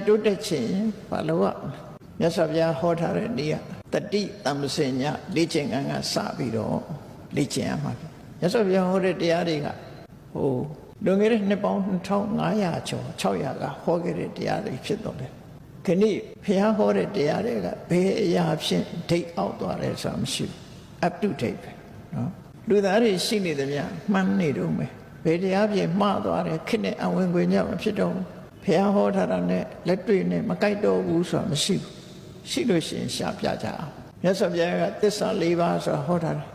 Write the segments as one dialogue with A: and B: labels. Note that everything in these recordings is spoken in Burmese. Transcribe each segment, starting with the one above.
A: တိုးတက်ခြင်းဘာလို့อ่ะမြတ်စွာဘုရားဟောထားတဲ့နေ့ကတတိတမ္ပစညလေ့ကျင့်ခန်းကစပြီးတော့လေ့ကျင့်ရမှာမြတ်စွာဘုရားဟောတဲ့တရားတွေကလွန်ခဲ့တဲ့နှစ်ပေါင်း2500ကျော်600ကဟောခဲ့တဲ့တရားတွေဖြစ်တော့တယ်ခဏဘုရားဟောတဲ့တရားတွေကဘယ်အရာဖြင့်ဒိတ်အောက်သွားတယ်ဆိုတာမရှိဘူး up to date ပဲနော်လူသားတွေရှိနေသမျှမှန်းနေတော့မယ်ဘယ်တရားဖြင့်မှားသွားတယ်ခက်တဲ့အဝင်ခွင့်ကြမဖြစ်တော့ဘူးဘုရားဟောထားတာနဲ့လက်တွေ့နဲ့မကိုက်တော့ဘူးဆိုတာမရှိဘူးရှိလို့ရှိရင်ရှာပြကြအောင်မြတ်စွာဘုရားကသစ္စာ၄ပါးဆိုတာဟောထားတယ်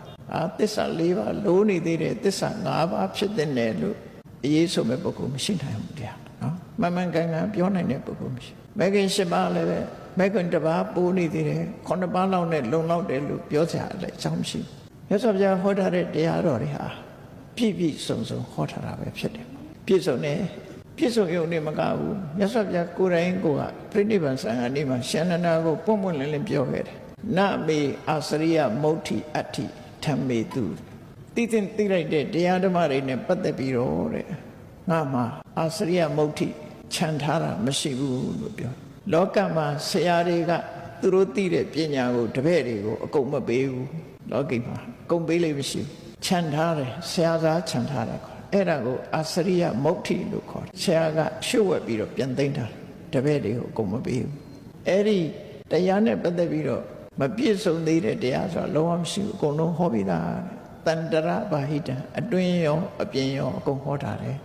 A: သစ္စာ၄ပါးလိုနေသေးတယ်သစ္စာ၅ပါးဖြစ်တဲ့နယ်လို့အရေးဆိုမဲ့ပုဂ္ဂိုလ်မရှိနိုင်ဘူးတရားနော်မှန်မှန်ကန်ကန်ပြောနိုင်တဲ့ပုဂ္ဂိုလ်မရှိမဂ္ဂင်၈ပါးလည်းပဲမဂ္ဂင်တစ်ပါးပိုးနေသေးတယ်9ပါးလောက်နဲ့လုံလောက်တယ်လို့ပြောကြတယ်အကြောင်းမရှိဘူးမြတ်စွာဘုရားဟောထားတဲ့တရားတော်တွေဟာပြည့်ပြည့်စုံစုံဟောထားတာပဲဖြစ်တယ်ပြည့်စုံတယ်ပြည့်စုံရုံနဲ့မကဘူးမြတ်စွာဘုရားကိုယ်တိုင်ကိုယ်ကပြိဋိဘံဆံဃာနေ့မှာရှင်နန္ဒာကိုပွန့်ပွန့်လင်းလင်းပြောခဲ့တယ်နမေအာစရိယမုဋ္ဌိအဋ္ဌိဓမ္မေတုသိလိုက်တဲ့တရားဓမ္မတွေနဲ့ပတ်သက်ပြီးတော့တဲ့ငါမှာအာစရိယမုဋ္ဌိခြံထားတာမရှိဘူးလို့ပြောလောကမှာဆရာတွေကသူတို့သိတဲ့ပညာကိုတပည့်တွေကိုအကုန်မပေးဘူးလောကီမှာအကုန်ပေးလို့မရှိဘူးခြံထားတယ်ဆရာသားခြံထားတယ်အဲ့ဒါကိုအာစရိယမုဋ္ဌိလို့ခေါ်တယ်ဆရာကရှုပ်ဝက်ပြီးတော့ပြန်သိမ်းထားတယ်တပည့်တွေကိုအကုန်မပေးဘူးအဲ့ဒီတရားနဲ့ပတ်သက်ပြီးတော့မပြည့်စုံသေးတဲ့တရားဆိုတာလုံးဝမရှိဘူးအကုန်လုံးဟောပြီးသားတန္တရဘာဟိတံအတွင်းရောအပြင်ရောအကုန်ဟောထားတယ်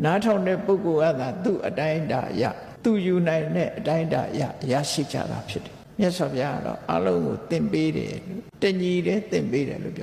A: နားထောင်တဲ့ပုဂ္ဂိုလ်ကသာသူ့အတိုင်းအတာရသူယူနိုင်တဲ့အတိုင်းအတာရရှိကြတာဖြစ်တယ်မြတ်စွာဘုရားကတော့အလုံးကိုသင်ပေးတယ်တညီတယ်သင်ပေးတယ်လို့ပြော